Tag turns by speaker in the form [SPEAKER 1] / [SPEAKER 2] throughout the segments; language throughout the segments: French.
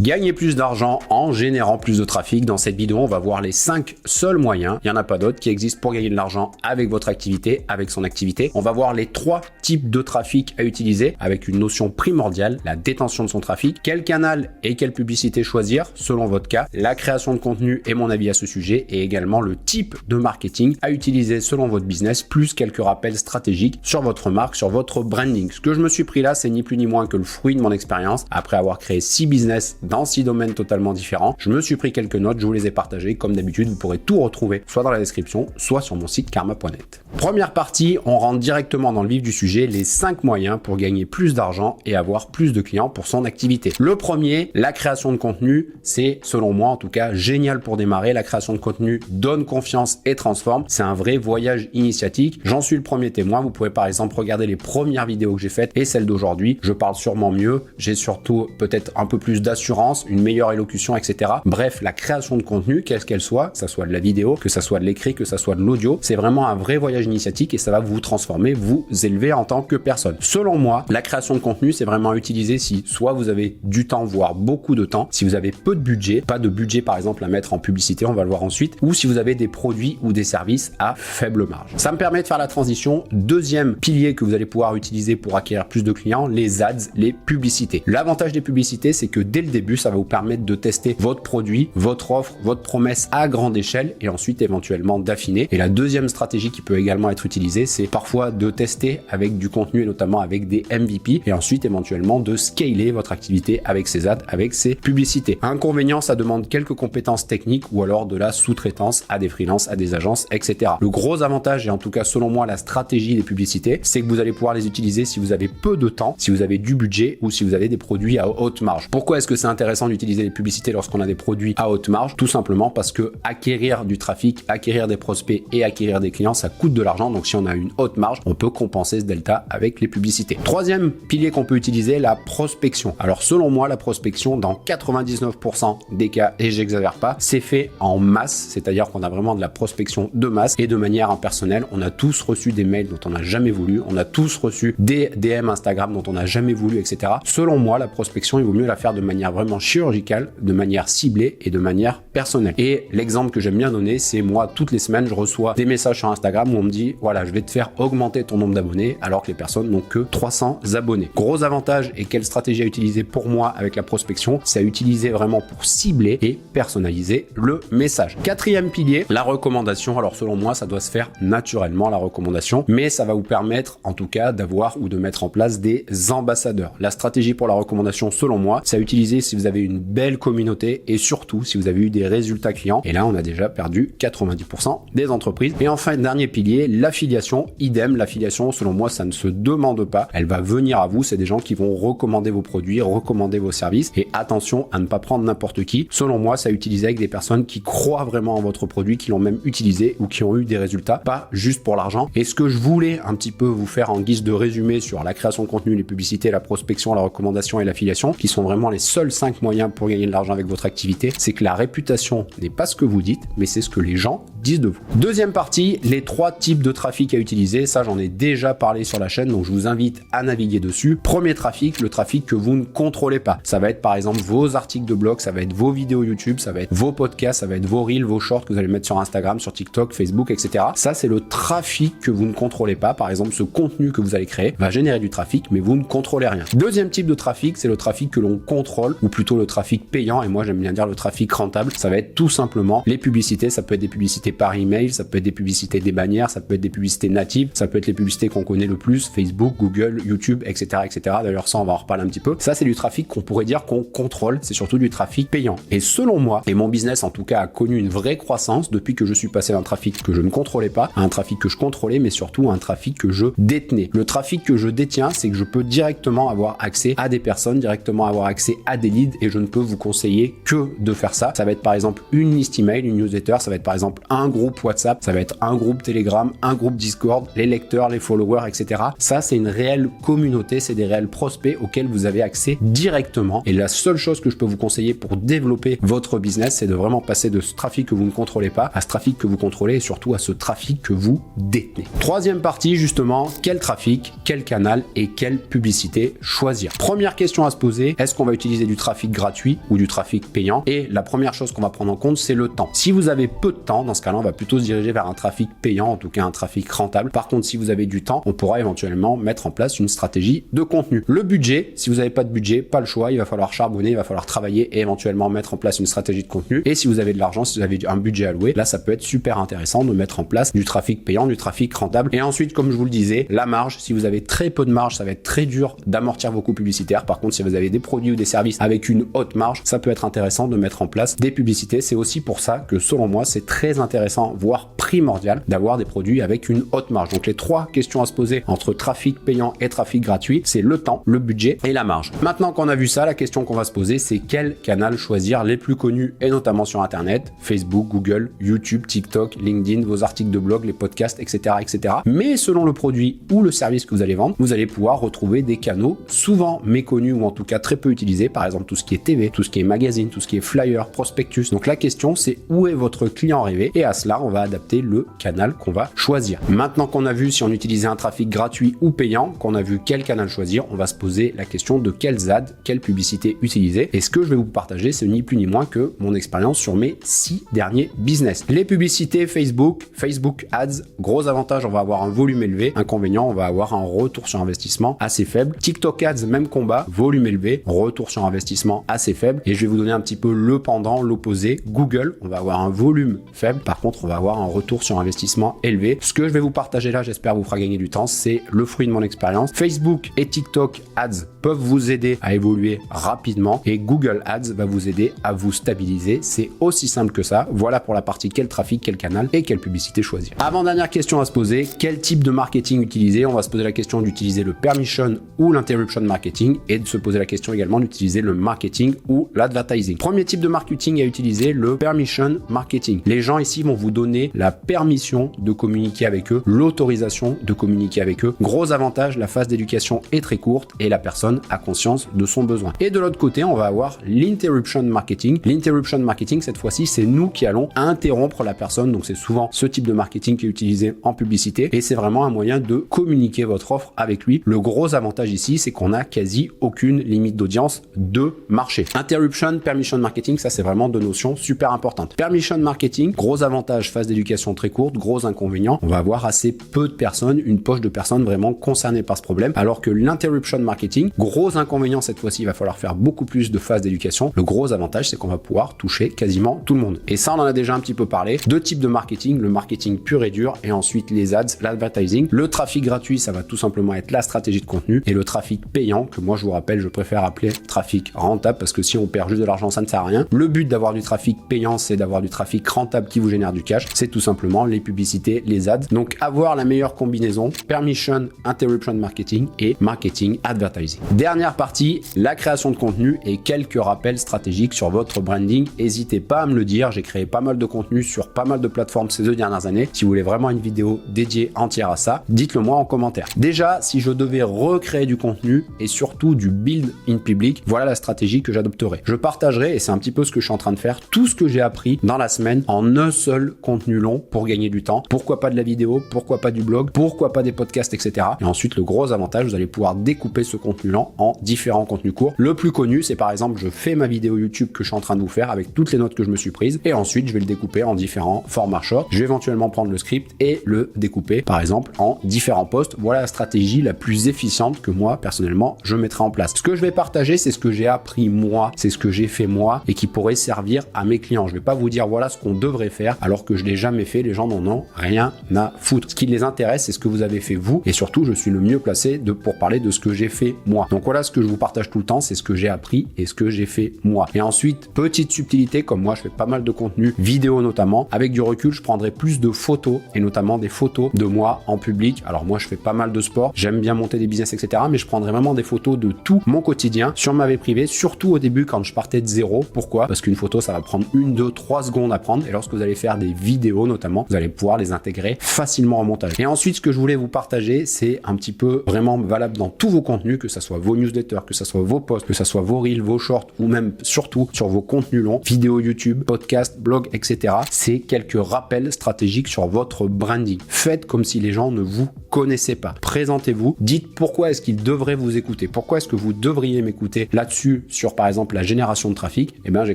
[SPEAKER 1] Gagner plus d'argent en générant plus de trafic. Dans cette vidéo, on va voir les 5 seuls moyens, il n'y en a pas d'autres, qui existent pour gagner de l'argent avec votre activité, avec son activité. On va voir les 3 types de trafic à utiliser avec une notion primordiale, la détention de son trafic, quel canal et quelle publicité choisir selon votre cas, la création de contenu et mon avis à ce sujet, et également le type de marketing à utiliser selon votre business, plus quelques rappels stratégiques sur votre marque, sur votre branding. Ce que je me suis pris là, c'est ni plus ni moins que le fruit de mon expérience. Après avoir créé 6 business dans 6 domaines totalement différents, je me suis pris quelques notes, je vous les ai partagées. Comme d'habitude, vous pourrez tout retrouver soit dans la description, soit sur mon site karma.net. Première partie, on rentre directement dans le vif du sujet, les 5 moyens pour gagner plus d'argent et avoir plus de clients pour son activité. Le premier, la création de contenu, c'est selon moi en tout cas génial pour démarrer. La création de contenu donne confiance et transforme. C'est un vrai voyage initiatique. J'en suis le premier témoin. Vous pouvez par exemple regarder les premières vidéos que j'ai faites et celles d'aujourd'hui. Je parle sûrement mieux. J'ai surtout peut-être un peu plus d'assurance, une meilleure élocution, etc. Bref, la création de contenu, quelle qu'elle soit, que ça soit de la vidéo, que ça soit de l'écrit, que ça soit de l'audio, c'est vraiment un vrai voyage initiatique et ça va vous transformer, vous élever en tant que personne. Selon moi, la création de contenu, c'est vraiment utilisé si soit vous avez du temps, voire beaucoup de temps, si vous avez peu de budget, pas de budget par exemple à mettre en publicité, on va le voir ensuite, ou si vous avez des produits ou des services à faible marge. Ça me permet de faire la transition. Deuxième pilier que vous allez pouvoir utiliser pour acquérir plus de clients, les ads, les publicités. L'avantage des publicités, c'est que dès le début, ça va vous permettre de tester votre produit, votre offre, votre promesse à grande échelle et ensuite éventuellement d'affiner. Et la deuxième stratégie qui peut également être utilisée, c'est parfois de tester avec du contenu et notamment avec des MVP et ensuite éventuellement de scaler votre activité avec ces ads, avec ces publicités. Inconvénient, ça demande quelques compétences techniques ou alors de la sous-traitance à des freelances, à des agences, etc. Le gros avantage et en tout cas selon moi la stratégie des publicités, c'est que vous allez pouvoir les utiliser si vous avez peu de temps, si vous avez du budget ou si vous avez des produits à haute marge. Pourquoi est-ce que c'est intéressant d'utiliser les publicités lorsqu'on a des produits à haute marge? Tout simplement parce que acquérir du trafic, acquérir des prospects et acquérir des clients, ça coûte de l'argent. Donc si on a une haute marge, on peut compenser ce delta avec les publicités. Troisième pilier qu'on peut utiliser, la prospection. Alors selon moi, la prospection dans 99% des cas, et j'exagère pas, c'est fait en masse, c'est-à-dire qu'on a vraiment de la prospection de masse et de manière impersonnelle. On a tous reçu des mails dont on n'a jamais voulu, on a tous reçu des DM Instagram dont on n'a jamais voulu, etc. Selon moi, la prospection, il vaut mieux la faire de manière vraiment chirurgicale, de manière ciblée et de manière personnelle. Et l'exemple que j'aime bien donner, c'est moi, toutes les semaines, je reçois des messages sur Instagram où on me dit, voilà, je vais te faire augmenter ton nombre d'abonnés, alors que les personnes n'ont que 300 abonnés. Gros avantage et quelle stratégie à utiliser pour moi avec la prospection, c'est à utiliser vraiment pour cibler et personnaliser le message. Quatrième pilier, la recommandation. Alors selon moi, ça doit se faire naturellement, la recommandation, mais ça va vous permettre en tout cas d'avoir ou de mettre en place des ambassadeurs. La stratégie pour la recommandation, selon moi, c'est à utiliser si vous avez une belle communauté et surtout si vous avez eu des résultats clients. Et là, on a déjà perdu 90% des entreprises. Et enfin, dernier pilier, l'affiliation. Idem, l'affiliation, selon moi, ça ne se demande pas. Elle va venir à vous. C'est des gens qui vont recommander vos produits, recommander vos services. Et attention à ne pas prendre n'importe qui. Selon moi, ça à utiliser avec des personnes qui croient vraiment en votre produit, qui l'ont même utilisé ou qui ont eu des résultats, pas juste pour l'argent. Et ce que je voulais un petit peu vous faire en guise de résumé sur la création de contenu, les publicités, la prospection, la recommandation et l'affiliation, qui sont vraiment les seuls 5 moyens pour gagner de l'argent avec votre activité, c'est que la réputation n'est pas ce que vous dites, mais c'est ce que les gens disent de vous. Deuxième partie, les 3 types de trafic à utiliser. Ça, j'en ai déjà parlé sur la chaîne, donc je vous invite à naviguer dessus. Premier trafic, le trafic que vous ne contrôlez pas. Ça va être par exemple vos articles de blog, ça va être vos vidéos YouTube, ça va être vos podcasts, ça va être vos reels, vos shorts que vous allez mettre sur Instagram, sur TikTok, Facebook, etc. Ça, c'est le trafic que vous ne contrôlez pas. Par exemple, ce contenu que vous allez créer va générer du trafic, mais vous ne contrôlez rien. Deuxième type de trafic, c'est le trafic que l'on contrôle, ou plutôt le trafic payant, et moi j'aime bien dire le trafic rentable. Ça va être tout simplement les publicités. Ça peut être des publicités par email, ça peut être des publicités des bannières, ça peut être des publicités natives, ça peut être les publicités qu'on connaît le plus, Facebook, Google, YouTube, etc., etc. D'ailleurs, ça, on va en reparler un petit peu. Ça, c'est du trafic qu'on pourrait dire qu'on contrôle. C'est surtout du trafic payant. Et selon moi, et mon business en tout cas a connu une vraie croissance depuis que je suis passé d'un trafic que je ne contrôlais pas à un trafic que je contrôlais, mais surtout un trafic que je détenais. Le trafic que je détiens, c'est que je peux directement avoir accès à des personnes, directement avoir accès à des leads, et je ne peux vous conseiller que de faire ça. Ça va être par exemple une liste email, une newsletter, ça va être par exemple un groupe WhatsApp, ça va être un groupe Telegram, un groupe Discord, les lecteurs, les followers, etc. Ça, c'est une réelle communauté, c'est des réels prospects auxquels vous avez accès directement. Et la seule chose que je peux vous conseiller pour développer votre business, c'est de vraiment passer de ce trafic que vous ne contrôlez pas à ce trafic que vous contrôlez et surtout à ce trafic que vous détenez. Troisième partie, justement, quel trafic, quel canal et quelle publicité choisir. Première question à se poser, est-ce qu'on va utiliser du trafic gratuit ou du trafic payant. Et la première chose qu'on va prendre en compte, c'est le temps. Si vous avez peu de temps, dans ce cas-là, on va plutôt se diriger vers un trafic payant, en tout cas un trafic rentable. Par contre, si vous avez du temps, on pourra éventuellement mettre en place une stratégie de contenu. Le budget, si vous n'avez pas de budget, pas le choix, il va falloir charbonner, il va falloir travailler et éventuellement mettre en place une stratégie de contenu. Et si vous avez de l'argent, si vous avez un budget alloué, là, ça peut être super intéressant de mettre en place du trafic payant, du trafic rentable. Et ensuite, comme je vous le disais, la marge, si vous avez très peu de marge, ça va être très dur d'amortir vos coûts publicitaires. Par contre, si vous avez des produits ou des services avec une haute marge, ça peut être intéressant de mettre en place des publicités. C'est aussi pour ça que selon moi, c'est très intéressant, voire primordial, d'avoir des produits avec une haute marge. Donc les trois questions à se poser entre trafic payant et trafic gratuit, c'est le temps, le budget et la marge. Maintenant qu'on a vu ça, la question qu'on va se poser, c'est quel canal choisir les plus connus et notamment sur Internet, Facebook, Google, YouTube, TikTok, LinkedIn, vos articles de blog, les podcasts, etc., etc. Mais selon le produit ou le service que vous allez vendre, vous allez pouvoir retrouver des canaux souvent méconnus ou en tout cas très peu utilisés, par exemple tout ce qui est TV, tout ce qui est magazine, tout ce qui est flyer, prospectus. Donc la question, c'est où est votre client rêvé, et à cela, on va adapter le canal qu'on va choisir. Maintenant qu'on a vu si on utilisait un trafic gratuit ou payant, qu'on a vu quel canal choisir, on va se poser la question de quels ads, quelle publicité utiliser. Et ce que je vais vous partager, c'est ni plus ni moins que mon expérience sur mes 6 derniers business. Les publicités Facebook, Facebook Ads, gros avantage, on va avoir un volume élevé. Inconvénient, on va avoir un retour sur investissement assez faible. TikTok Ads, même combat, volume élevé, retour sur investissement assez faible. Et je vais vous donner un petit peu le pendant, l'opposé. Google, on va avoir un volume faible. Par contre, on va avoir un retour sur investissement élevé. Ce que je vais vous partager là, j'espère vous fera gagner du temps, c'est le fruit de mon expérience. Facebook et TikTok Ads peuvent vous aider à évoluer rapidement et Google Ads va vous aider à vous stabiliser. C'est aussi simple que ça. Voilà pour la partie quel trafic, quel canal et quelle publicité choisir. Avant-dernière question à se poser, quel type de marketing utiliser? On va se poser la question d'utiliser le permission ou l'interruption marketing et de se poser la question également d'utiliser le marketing ou l'advertising. Premier type de marketing à utiliser, le permission marketing. Les gens ici vont vous donner la permission de communiquer avec eux, l'autorisation de communiquer avec eux. Gros avantage, la phase d'éducation est très courte et la personne a conscience de son besoin. Et de l'autre côté, on va avoir l'interruption marketing. L'interruption marketing, cette fois-ci, c'est nous qui allons interrompre la personne. Donc c'est souvent ce type de marketing qui est utilisé en publicité et c'est vraiment un moyen de communiquer votre offre avec lui. Le gros avantage ici, c'est qu'on a quasi aucune limite d'audience de marché. Interruption, permission marketing, ça c'est vraiment deux notions super importantes. Permission marketing, gros avantage, phase d'éducation très courte, gros inconvénient, on va avoir assez peu de personnes, une poche de personnes vraiment concernées par ce problème, alors que l'interruption marketing, gros inconvénient cette fois-ci, il va falloir faire beaucoup plus de phases d'éducation. Le gros avantage, c'est qu'on va pouvoir toucher quasiment tout le monde. Et ça, on en a déjà un petit peu parlé. Deux types de marketing, le marketing pur et dur et ensuite les ads, l'advertising. Le trafic gratuit, ça va tout simplement être la stratégie de contenu et le trafic payant, que moi je vous rappelle, je préfère appeler trafic rentable parce que si on perd juste de l'argent, ça ne sert à rien. Le but d'avoir du trafic payant, c'est d'avoir du trafic rentable qui vous génère du cash. C'est tout simplement les publicités, les ads. Donc avoir la meilleure combinaison, permission, interruption marketing et marketing advertising. Dernière partie, la création de contenu et quelques rappels stratégiques sur votre branding. N'hésitez pas à me le dire, j'ai créé pas mal de contenu sur pas mal de plateformes ces 2 dernières années. Si vous voulez vraiment une vidéo dédiée entière à ça, dites-le moi en commentaire. Déjà, si je devais recréer du contenu et surtout du build in public, voilà la stratégie que j'adopterai. Je partagerai, et c'est un petit peu ce que je suis en train de faire, tout ce que j'ai appris dans la semaine en un seul contenu long pour gagner du temps. Pourquoi pas de la vidéo, pourquoi pas du blog, pourquoi pas des podcasts, etc. Et ensuite, le gros avantage, vous allez pouvoir découper ce contenu lent en différents contenus courts. Le plus connu, c'est par exemple, je fais ma vidéo YouTube que je suis en train de vous faire avec toutes les notes que je me suis prises et ensuite, je vais le découper en différents formats short. Je vais éventuellement prendre le script et le découper, par exemple, en différents posts. Voilà la stratégie la plus efficiente que moi, personnellement, je mettrai en place. Ce que je vais partager, c'est ce que j'ai appris moi, c'est ce que j'ai fait moi et qui pourrait servir à mes clients. Je vais pas vous dire voilà ce qu'on devrait faire alors que je l'ai jamais fait. Les gens n'en ont rien à foutre. Ce qui les intéresse, c'est ce que vous avez fait vous et surtout, je suis le mieux placé pour parler de ce que j'ai fait moi. Donc voilà ce que je vous partage tout le temps, c'est ce que j'ai appris et ce que j'ai fait moi. Et ensuite, petite subtilité, comme moi je fais pas mal de contenu vidéo notamment, avec du recul, je prendrai plus de photos et notamment des photos de moi en public. Alors moi je fais pas mal de sport, j'aime bien monter des business, etc. Mais je prendrai vraiment des photos de tout mon quotidien sur ma vie privée, surtout au début quand je partais de zéro. Pourquoi? Parce qu'une photo ça va prendre 1, 2, 3 secondes à prendre et lorsque vous allez faire des vidéos notamment, vous allez pouvoir les intégrer facilement en montage. Et ensuite ce que je voulais vous partager, c'est un petit peu vraiment valable dans tous vos contenus, que ça soit vos newsletters, que ça soit vos posts, que ça soit vos reels, vos shorts ou même surtout sur vos contenus longs, vidéos YouTube, podcasts, blogs, etc. C'est quelques rappels stratégiques sur votre branding. Faites comme si les gens ne vous connaissaient pas. Présentez-vous, dites pourquoi est-ce qu'ils devraient vous écouter, pourquoi est-ce que vous devriez m'écouter là-dessus vu sur par exemple la génération de trafic, eh ben j'ai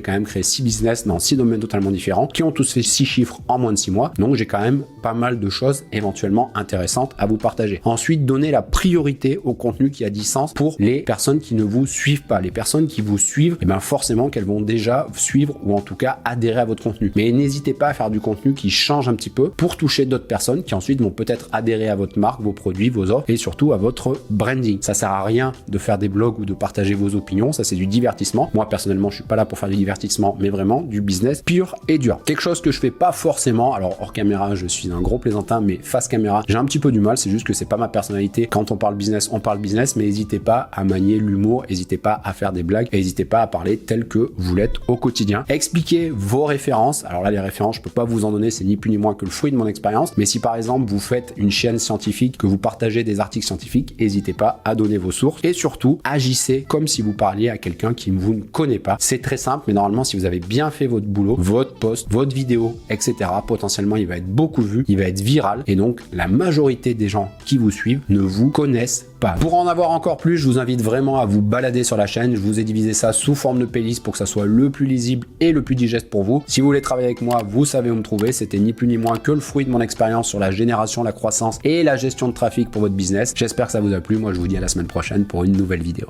[SPEAKER 1] quand même créé 6 business dans 6 domaines totalement différents qui ont tous fait 6 chiffres en moins de 6 mois. Donc j'ai quand même pas mal de choses éventuellement intéressantes à vous partager. Ensuite, donnez la priorité au contenu qui a du sens pour les personnes qui ne vous suivent pas. Les personnes qui vous suivent, eh ben forcément qu'elles vont déjà suivre ou en tout cas adhérer à votre contenu. Mais n'hésitez pas à faire du contenu qui change un petit peu pour toucher d'autres personnes qui ensuite vont peut-être adhérer à votre marque, vos produits, vos offres et surtout à votre branding. Ça sert à rien de faire des blogs ou de partager vos opinions, ça c'est du divertissement. Moi personnellement, je suis pas là pour faire du divertissement, mais vraiment du business pur et dur. Quelque chose que je fais pas forcément, alors hors caméra, je suis un gros plaisantin, mais face caméra, j'ai un petit peu du mal, c'est juste que c'est pas ma personnalité. Quand on parle business, mais n'hésitez pas à manier l'humour, n'hésitez pas à faire des blagues, n'hésitez pas à parler tel que vous l'êtes au quotidien. Expliquez vos références. Alors là, les références, je peux pas vous en donner, c'est ni plus ni moins que le fruit de mon expérience. Mais si par exemple, vous faites une chaîne scientifique, que vous partagez des articles scientifiques, n'hésitez pas à donner vos sources et surtout, agissez comme si vous parliez à quelqu'un qui vous ne connaît pas. C'est très simple, mais normalement, si vous avez bien fait votre boulot, votre post, votre vidéo, etc., potentiellement, il va être beaucoup vu, il va être viral et donc la majorité des gens qui vous suivent ne vous connaissent pas. Pour en avoir encore plus, je vous invite vraiment à vous balader sur la chaîne. Je vous ai divisé ça sous forme de playlist pour que ça soit le plus lisible et le plus digeste pour vous. Si vous voulez travailler avec moi, vous savez où me trouver. C'était ni plus ni moins que le fruit de mon expérience sur la génération, la croissance et la gestion de trafic pour votre business. J'espère que ça vous a plu. Moi, je vous dis à la semaine prochaine pour une nouvelle vidéo.